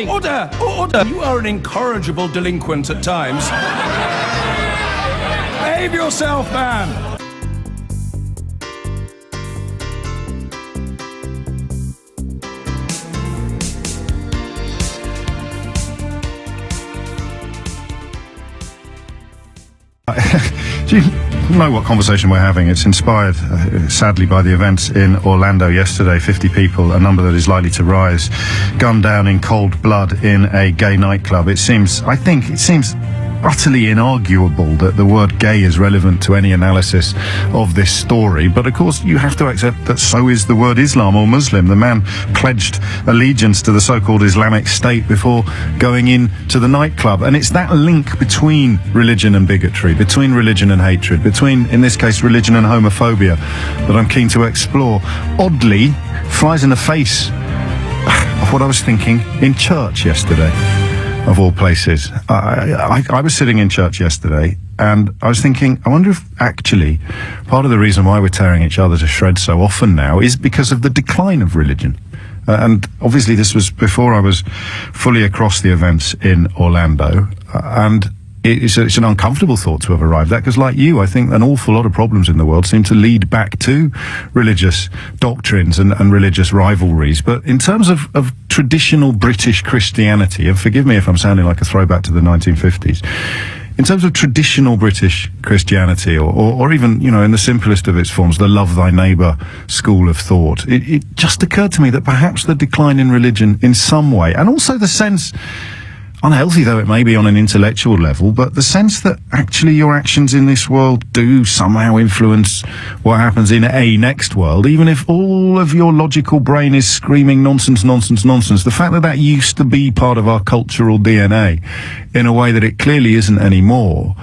Order! Order! You are an incorrigible delinquent at times. Behave yourself, man! Do you know what conversation we're having? It's inspired, sadly, by the events in Orlando yesterday. 50 people, a number that is likely to rise, gunned down in cold blood in a gay nightclub. I think it seems utterly inarguable that the word gay is relevant to any analysis of this story. But of course, you have to accept that so is the word Islam or Muslim. The man pledged allegiance to the so-called Islamic State before going into the nightclub. And it's that link between religion and bigotry, between religion and hatred, between, in this case, religion and homophobia, that I'm keen to explore. Oddly, flies in the face of what I was thinking in church yesterday. Of all places. I was sitting in church yesterday and I was thinking, I wonder if actually part of the reason why we're tearing each other to shreds so often now is because of the decline of religion. And obviously this was before I was fully across the events in Orlando. And it's an uncomfortable thought to have arrived at, because like you, I think an awful lot of problems in the world seem to lead back to religious doctrines and religious rivalries. But in terms of traditional British Christianity, and forgive me if I'm sounding like a throwback to the 1950s, in terms of traditional British Christianity, or even, you know, in the simplest of its forms, the love thy neighbour school of thought, it just occurred to me that perhaps the decline in religion in some way, and also the sense, unhealthy though it may be on an intellectual level, but the sense that actually your actions in this world do somehow influence what happens in a next world, even if all of your logical brain is screaming nonsense, nonsense, nonsense. The fact that that used to be part of our cultural DNA in a way that it clearly isn't anymore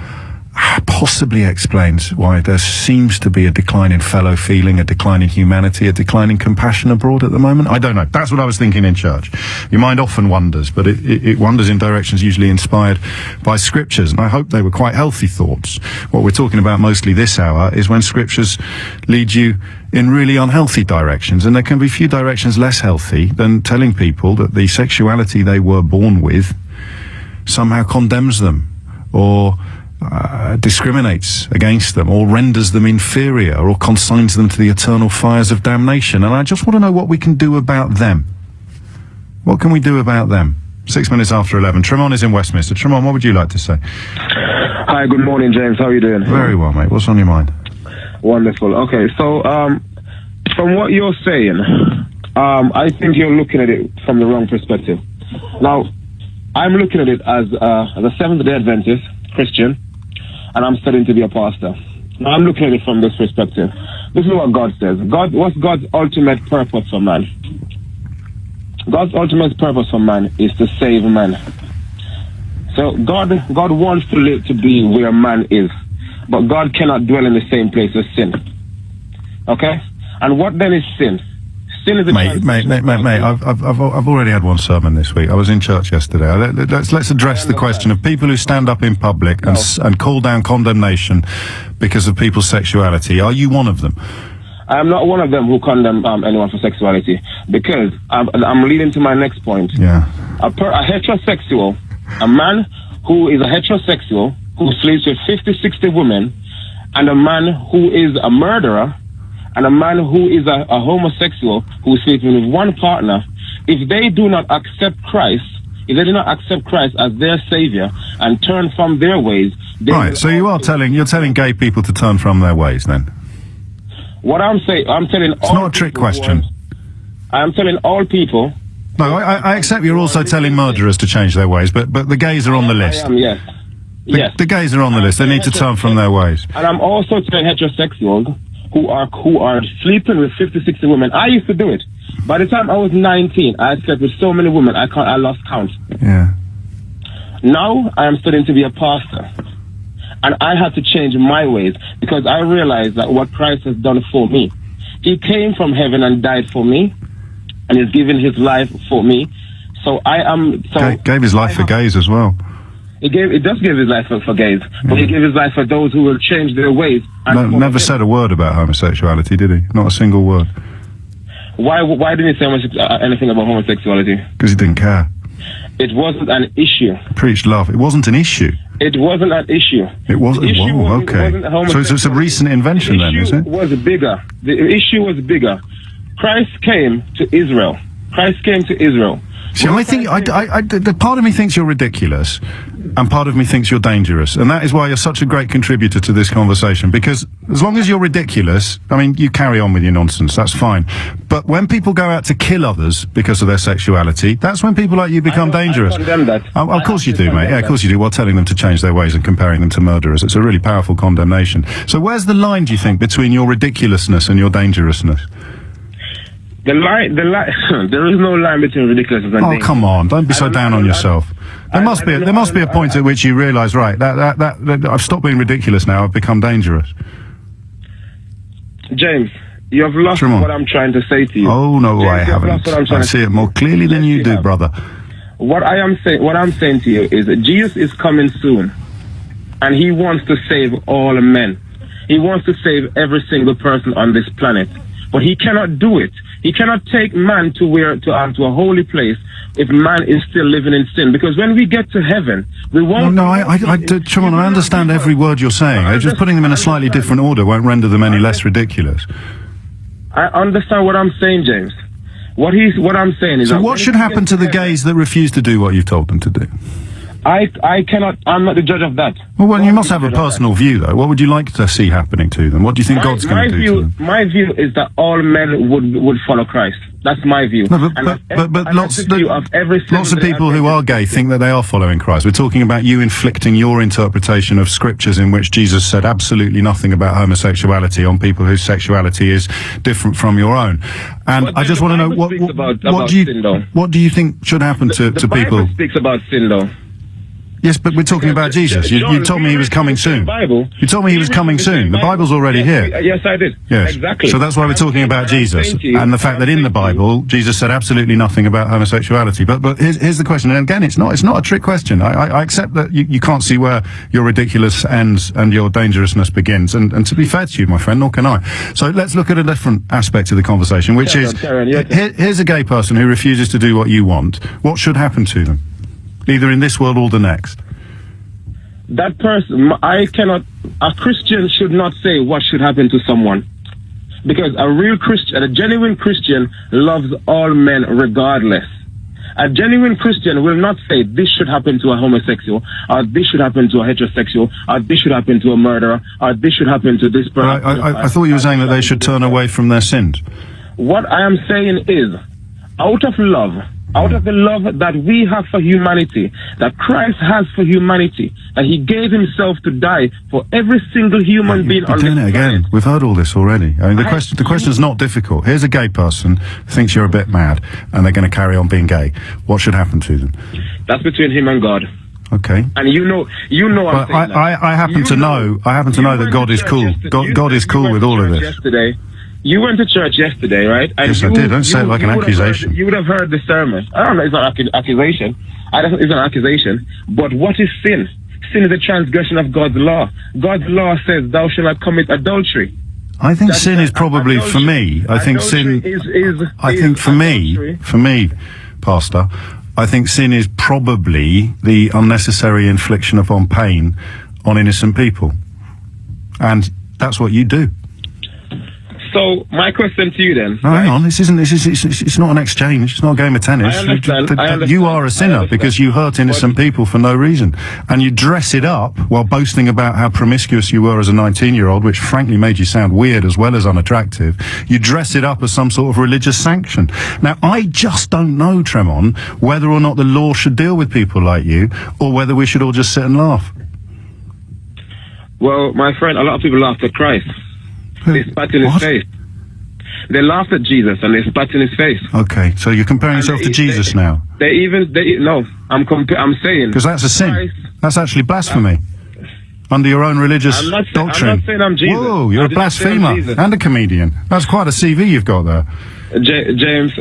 possibly explains why there seems to be a decline in fellow feeling, a decline in humanity, a decline in compassion abroad at the moment. I don't know. That's what I was thinking in church. Your mind often wanders, but it wanders in directions usually inspired by scriptures, and I hope they were quite healthy thoughts. What we're talking about mostly this hour is when scriptures lead you in really unhealthy directions, and there can be few directions less healthy than telling people that the sexuality they were born with somehow condemns them, or discriminates against them, or renders them inferior, or consigns them to the eternal fires of damnation. And I just want to know what we can do about them. What can we do about them? 6 minutes after 11. Tremon is in Westminster. Tremon, what would you like to say? Hi, good morning, James. How are you doing? Very well, mate. What's on your mind? Wonderful. Okay, so from what you're saying, I think you're looking at it from the wrong perspective. Now, I'm looking at it as a Seventh-day Adventist Christian, and I'm studying to be a pastor. Now, I'm looking at it from this perspective. This is what God says. What's God's ultimate purpose for man? God's ultimate purpose for man is to save man. So God wants to be where man is, but God cannot dwell in the same place as sin. Okay? And what then is sin? Sin is mate, I've already had one sermon this week. I was in church yesterday. Let's address the question of people who stand up in public and call down condemnation because of people's sexuality. Are you one of them? I am not one of them who condemn anyone for sexuality, because I'm leading to my next point. Yeah. A heterosexual, a man who is a heterosexual who sleeps with 50, 60 women, and a man who is a murderer, and a man who is a homosexual who is sleeping with one partner, if they do not accept Christ, if they do not accept Christ as their savior and turn from their ways, right. So you're telling gay people to turn from their ways, then? What I'm saying, I'm telling. It's not a trick question. I'm telling all people. No, I accept you're also telling murderers to change their ways, but the gays are on the list. Yes. Yes. The gays are on the list. They need to turn from their ways. And I'm also telling heterosexuals who are sleeping with 50, 60 women. I used to do it. By the time I was 19, I had slept with so many women, I lost count. Yeah. Now I am studying to be a pastor. And I had to change my ways, because I realized that what Christ has done for me. He came from heaven and died for me, and he's given his life for me. So I am... Gave his life for gays as well. He does give his life for gays, but he gave his life for those who will change their ways. And never said a word about homosexuality, did he? Not a single word. Why didn't he say anything about homosexuality? Because he didn't care. It wasn't an issue. Preached love. It wasn't an issue. It wasn't an issue. It wasn't. Whoa, okay. So it's a recent invention then, is it? The issue was bigger. The issue was bigger. Christ came to Israel. Christ came to Israel. See, I think the part of me thinks you're ridiculous, and part of me thinks you're dangerous, and that is why you're such a great contributor to this conversation. Because as long as you're ridiculous, I mean, you carry on with your nonsense. That's fine. But when people go out to kill others because of their sexuality, that's when people like you become dangerous. I condemn that. Of course you do, mate. Yeah, of course you do. While telling them to change their ways and comparing them to murderers, it's a really powerful condemnation. So where's the line, do you think, between your ridiculousness and your dangerousness? There is no line between ridiculousness and danger. Oh, come on! Don't be so down on yourself. There must be a point at which you realise, right? That I've stopped being ridiculous now. I've become dangerous. James, you have lost Tremon. what I'm trying to say to you. Oh no, James, I haven't. I see it more clearly than you do, brother. What I'm saying to you is that Jesus is coming soon, and He wants to save all men. He wants to save every single person on this planet, but He cannot do it. He cannot take man to a holy place if man is still living in sin. Because when we get to heaven, we won't... Tremon, I understand every word you're saying. Just putting them in a slightly different order won't render them any less ridiculous. I understand what I'm saying, James. What I'm saying is... So what should happen to the gays that refuse to do what you've told them to do? I cannot... I'm not the judge of that. Well, you must have a personal view, though. What would you like to see happening to them? What do you think God's going to do to them? My view is that all men would follow Christ. That's my view. No, but lots of people who are gay think that they are following Christ. We're talking about you inflicting your interpretation of scriptures in which Jesus said absolutely nothing about homosexuality on people whose sexuality is different from your own. And I just want to know, what do you think should happen to people? The Bible speaks about sin, though. Yes, but we're talking about Jesus. You told me He was coming soon. You told me He was coming soon. The Bible's already here. Yes, I did. Yes. Exactly. So that's why we're talking about Jesus and the fact that in the Bible Jesus said absolutely nothing about homosexuality. But here's the question, and again, it's not a trick question. I accept that you can't see where your ridiculous ends and your dangerousness begins. And to be fair to you, my friend, nor can I. So let's look at a different aspect of the conversation, which is here's a gay person who refuses to do what you want. What should happen to them? Either in this world or the next. That person, a Christian should not say what should happen to someone. Because a real Christian, a genuine Christian loves all men regardless. A genuine Christian will not say this should happen to a homosexual, or this should happen to a heterosexual, or this should happen to a murderer, or this should happen to this person. I thought you were saying that they should turn away from their sins. What I am saying is, out of love, out of the love that we have for humanity, that Christ has for humanity, that He gave Himself to die for every single human being on this planet. Again, we've heard all this already. I mean, the question is not difficult. Here's a gay person who thinks you're a bit mad, and they're going to carry on being gay. What should happen to them? That's between him and God. Okay. And you know. I happen to know that God is cool. God is cool with all of this. Yesterday. You went to church yesterday, right? And yes, I did. Don't say it like an accusation. You would have heard the sermon. I don't know, it's not an accusation. It's not an accusation. But what is sin? Sin is a transgression of God's law. God's law says, thou shalt not commit adultery. I think sin is probably, for me, I think sin... I think for me, Pastor, I think sin is probably the unnecessary infliction upon pain on innocent people. And that's what you do. So my question to you then. No, hang on. It's not an exchange. It's not a game of tennis. I understand. You are a sinner because you hurt innocent people for no reason, and you dress it up while boasting about how promiscuous you were as a 19-year-old, which frankly made you sound weird as well as unattractive. You dress it up as some sort of religious sanction. Now, I just don't know, Tremon, whether or not the law should deal with people like you, or whether we should all just sit and laugh. Well, my friend, a lot of people laughed at Christ. They spat in his face. They laughed at Jesus and they spat in his face. Okay, so you're comparing yourself to Jesus now? No, I'm saying... Because that's a sin. Christ, that's actually blasphemy. Under your own religious doctrine. I'm not saying I'm Jesus. Whoa, you're a blasphemer and a comedian. That's quite a CV you've got there. James,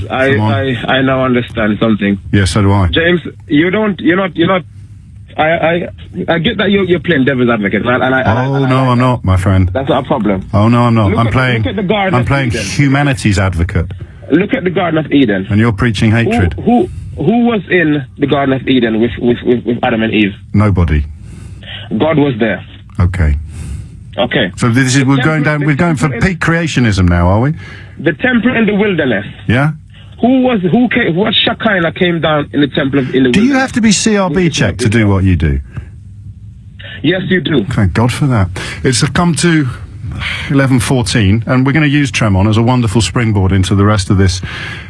I now understand something. Yes, so do I. James, you're not... I get that you're playing devil's advocate, right? I'm not, my friend. That's not a problem. Oh no, I'm not. I'm playing humanity's advocate. Look at the Garden of Eden. And you're preaching hatred. who was in the Garden of Eden with Adam and Eve? Nobody. God was there. Okay. Okay. So this is we're going for peak creationism now, are we? The temple in the wilderness. Yeah. Who came? What Shekinah came down in the temple in the wilderness? Do you have to be CRB checked to do what you do? Yes, you do. Thank God for that. It's come to 11:14, and we're going to use Tremon as a wonderful springboard into the rest of this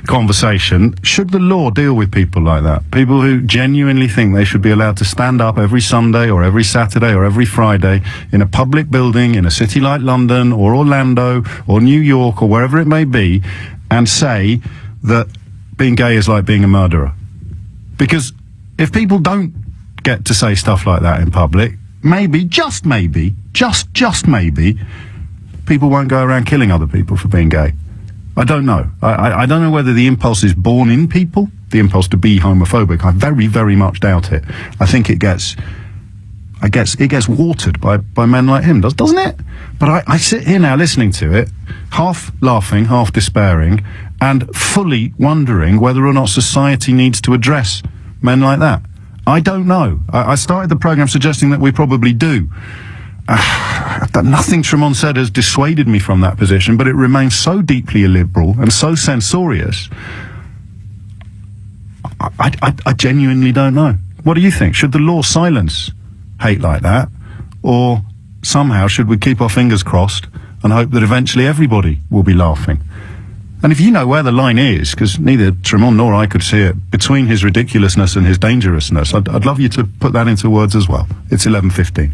conversation. Should the law deal with people like that? People who genuinely think they should be allowed to stand up every Sunday or every Saturday or every Friday in a public building in a city like London or Orlando or New York or wherever it may be and say that being gay is like being a murderer? Because if people don't get to say stuff like that in public, maybe, just maybe, just maybe, people won't go around killing other people for being gay. I don't know. I don't know whether the impulse is born in people, the impulse to be homophobic. I very, very much doubt it. I think it gets watered by men like him, doesn't it? But I sit here now listening to it, half laughing, half despairing, and fully wondering whether or not society needs to address men like that. I don't know. I started the programme suggesting that we probably do. Nothing Tremon said has dissuaded me from that position, but it remains so deeply illiberal and so censorious. I genuinely don't know. What do you think? Should the law silence hate like that? Or somehow should we keep our fingers crossed and hope that eventually everybody will be laughing? And if you know where the line is, because neither Tremon nor I could see it, between his ridiculousness and his dangerousness, I'd love you to put that into words as well. It's 11:15.